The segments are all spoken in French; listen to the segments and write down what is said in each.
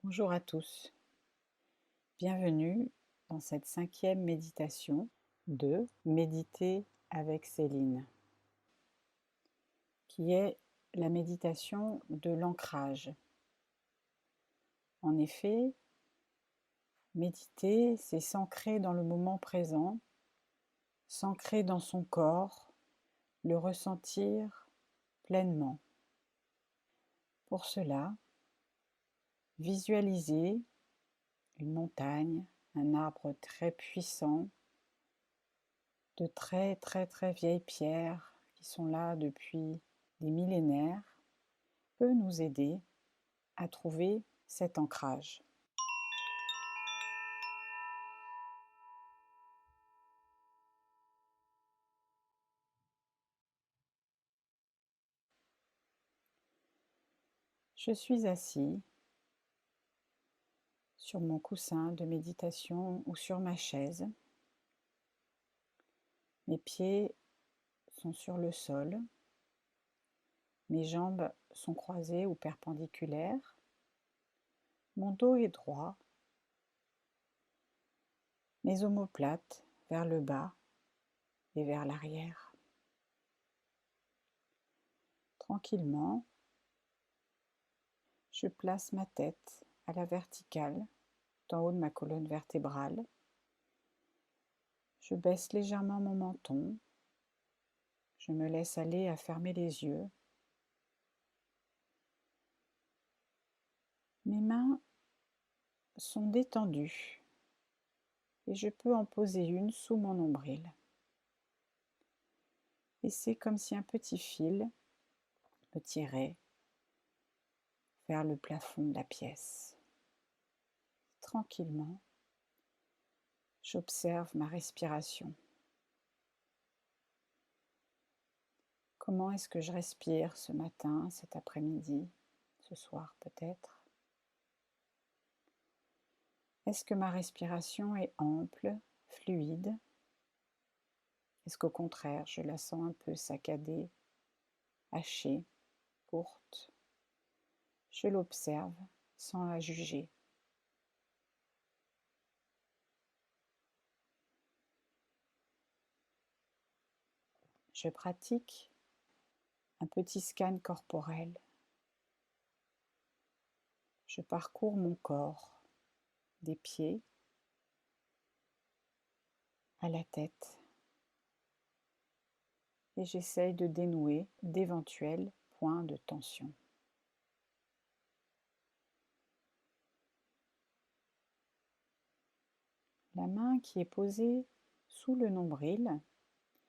Bonjour à tous, bienvenue dans cette 5e méditation de Méditer avec Céline, qui est la méditation de l'ancrage. En effet, méditer, c'est s'ancrer dans le moment présent, s'ancrer dans son corps, le ressentir pleinement. Pour cela, visualisez une montagne, un arbre très puissant, de très très vieilles pierres qui sont là depuis des millénaires, peut nous aider à trouver cet ancrage. Je suis assis sur mon coussin de méditation ou sur ma chaise. Mes pieds sont sur le sol. Mes jambes sont croisées ou perpendiculaires. Mon dos est droit. Mes omoplates vers le bas et vers l'arrière. Tranquillement, je place ma tête à la verticale, tout en haut de ma colonne vertébrale. Je baisse légèrement mon menton. Je me laisse aller à fermer les yeux. Mes mains sont détendues et je peux en poser une sous mon nombril. Et c'est comme si un petit fil me tirait vers le plafond de la pièce. Tranquillement, j'observe ma respiration. Comment est-ce que je respire ce matin, cet après-midi, ce soir peut-être? Est-ce que ma respiration est ample, fluide? Est-ce qu'au contraire, je la sens un peu saccadée, hachée, courte? Je l'observe sans la juger. Je pratique un petit scan corporel. Je parcours mon corps, des pieds à la tête, et j'essaye de dénouer d'éventuels points de tension. La main qui est posée sous le nombril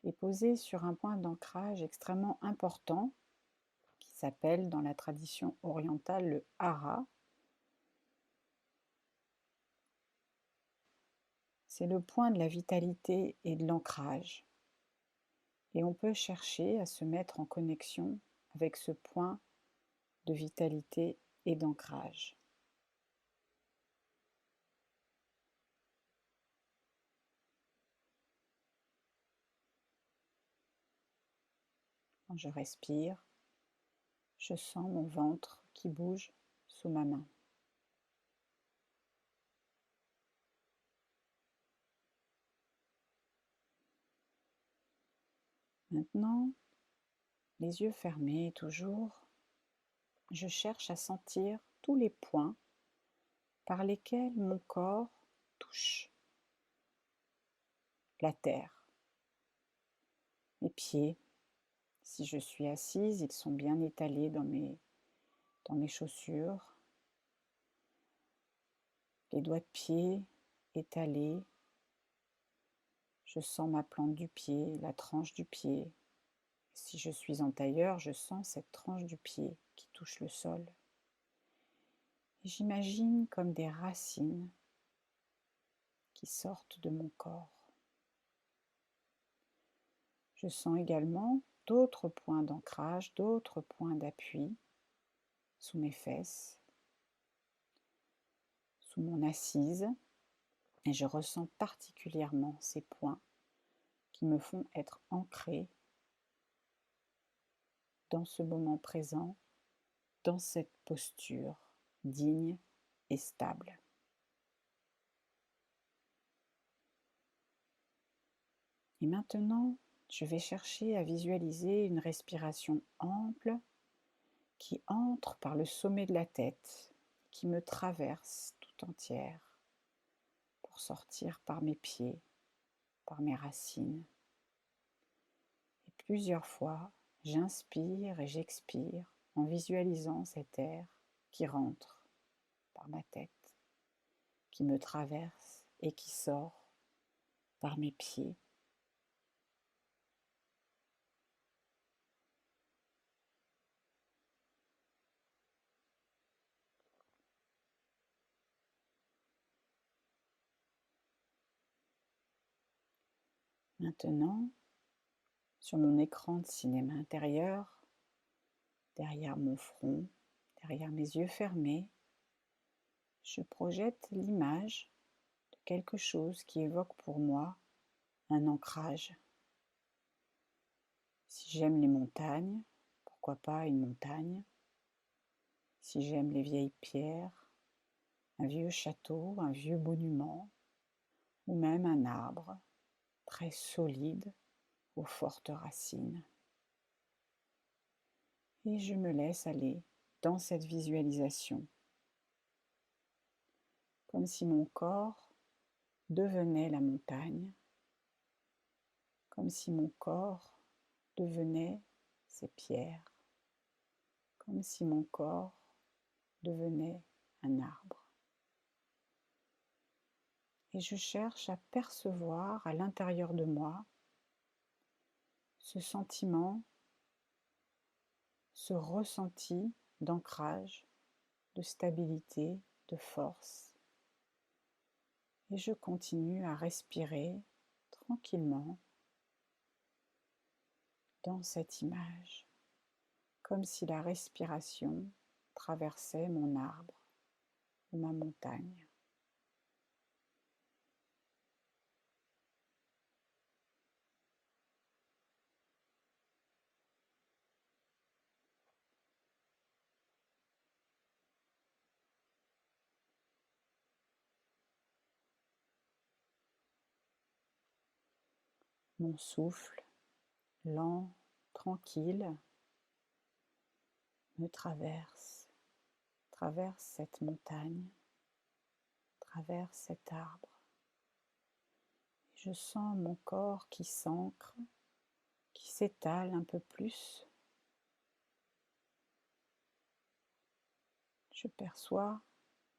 est posée sur un point d'ancrage extrêmement important qui s'appelle dans la tradition orientale le hara. C'est le point de la vitalité et de l'ancrage. Et on peut chercher à se mettre en connexion avec ce point de vitalité et d'ancrage. Quand je respire, je sens mon ventre qui bouge sous ma main. Maintenant, les yeux fermés toujours, je cherche à sentir tous les points par lesquels mon corps touche la terre. Mes pieds, si je suis assise, ils sont bien étalés dans mes chaussures. Les doigts de pied étalés. Je sens ma plante du pied, la tranche du pied. Si je suis en tailleur, je sens cette tranche du pied qui touche le sol. Et j'imagine comme des racines qui sortent de mon corps. Je sens également d'autres points d'ancrage, d'autres points d'appui sous mes fesses, sous mon assise, et je ressens particulièrement ces points qui me font être ancrée dans ce moment présent, dans cette posture digne et stable. Et maintenant, je vais chercher à visualiser une respiration ample qui entre par le sommet de la tête, qui me traverse tout entière pour sortir par mes pieds, par mes racines. Et plusieurs fois, j'inspire et j'expire en visualisant cet air qui rentre par ma tête, qui me traverse et qui sort par mes pieds. Maintenant, sur mon écran de cinéma intérieur, derrière mon front, derrière mes yeux fermés, je projette l'image de quelque chose qui évoque pour moi un ancrage. Si j'aime les montagnes, pourquoi pas une montagne? Si j'aime les vieilles pierres, un vieux château, un vieux monument, ou même un arbre très solide aux fortes racines. Et je me laisse aller dans cette visualisation, comme si mon corps devenait la montagne, comme si mon corps devenait ces pierres, comme si mon corps devenait un arbre. Et je cherche à percevoir à l'intérieur de moi ce sentiment, ce ressenti d'ancrage, de stabilité, de force. Et je continue à respirer tranquillement dans cette image, comme si la respiration traversait mon arbre ou ma montagne. Mon souffle, lent, tranquille, me traverse cette montagne, traverse cet arbre. Je sens mon corps qui s'ancre, qui s'étale un peu plus. Je perçois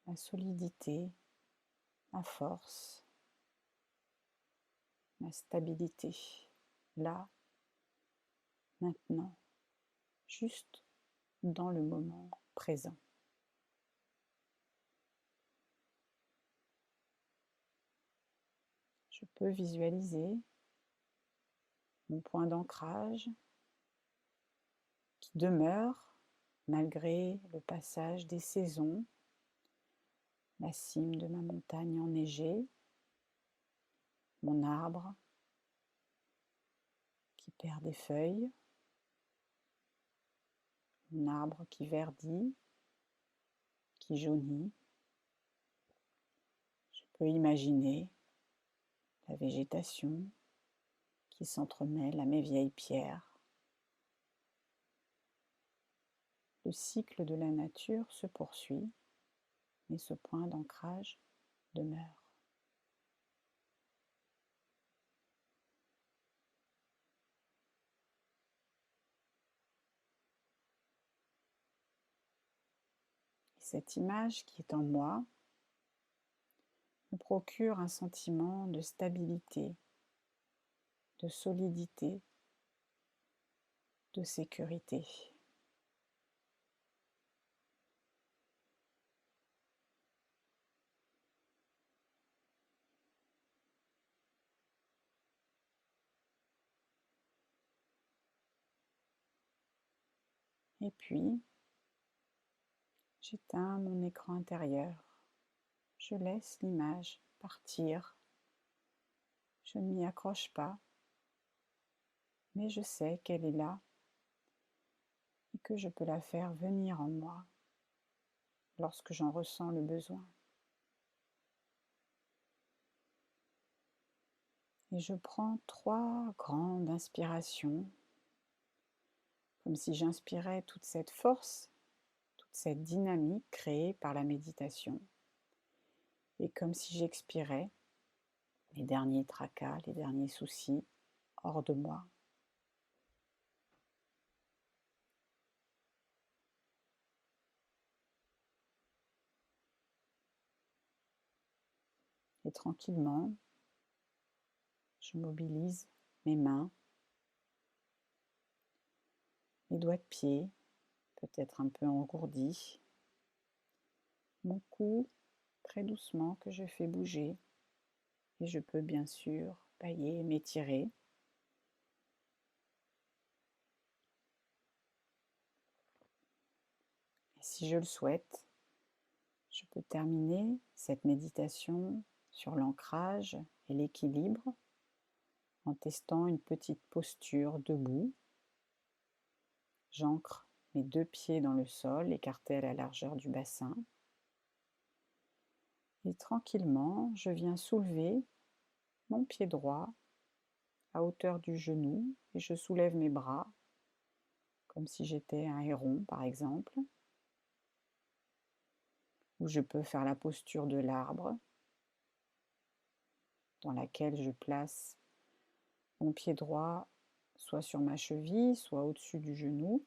ma solidité, ma force, ma stabilité, là, maintenant, juste dans le moment présent. Je peux visualiser mon point d'ancrage qui demeure malgré le passage des saisons, la cime de ma montagne enneigée, mon arbre qui perd des feuilles, mon arbre qui verdit, qui jaunit. Je peux imaginer la végétation qui s'entremêle à mes vieilles pierres. Le cycle de la nature se poursuit, mais ce point d'ancrage demeure. Et cette image qui est en moi me procure un sentiment de stabilité, de solidité, de sécurité. Et puis, j'éteins mon écran intérieur. Je laisse l'image partir. Je ne m'y accroche pas, mais je sais qu'elle est là et que je peux la faire venir en moi lorsque j'en ressens le besoin. Et je prends 3 grandes inspirations, comme si j'inspirais toute cette force, toute cette dynamique créée par la méditation, et comme si j'expirais les derniers tracas, les derniers soucis hors de moi. Et tranquillement, je mobilise mes mains, mes doigts de pied, peut-être un peu engourdis, mon cou très doucement que je fais bouger, et je peux bien sûr bailler et m'étirer. Et si je le souhaite, je peux terminer cette méditation sur l'ancrage et l'équilibre en testant une petite posture debout. J'ancre mes 2 pieds dans le sol, écartés à la largeur du bassin. Et tranquillement, je viens soulever mon pied droit à hauteur du genou et je soulève mes bras comme si j'étais un héron par exemple. Ou je peux faire la posture de l'arbre dans laquelle je place mon pied droit soit sur ma cheville, soit au-dessus du genou.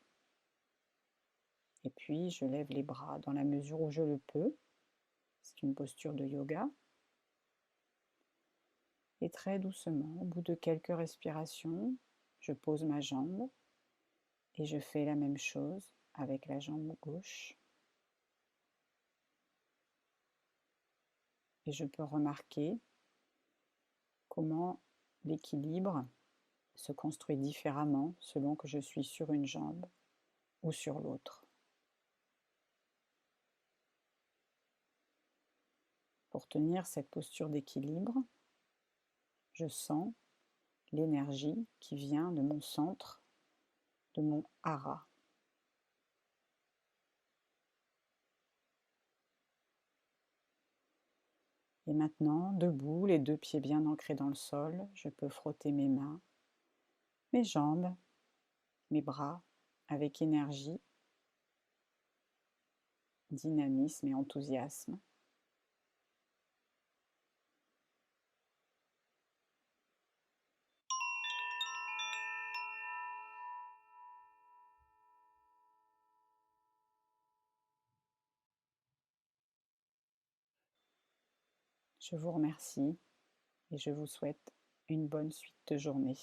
Et puis je lève les bras dans la mesure où je le peux. C'est une posture de yoga. Et très doucement, au bout de quelques respirations, je pose ma jambe et je fais la même chose avec la jambe gauche. Et je peux remarquer comment l'équilibre se construit différemment selon que je suis sur une jambe ou sur l'autre. Pour tenir cette posture d'équilibre, je sens l'énergie qui vient de mon centre, de mon hara. Et maintenant, debout, les 2 pieds bien ancrés dans le sol, je peux frotter mes mains, mes jambes, mes bras avec énergie, dynamisme et enthousiasme. Je vous remercie et je vous souhaite une bonne suite de journée.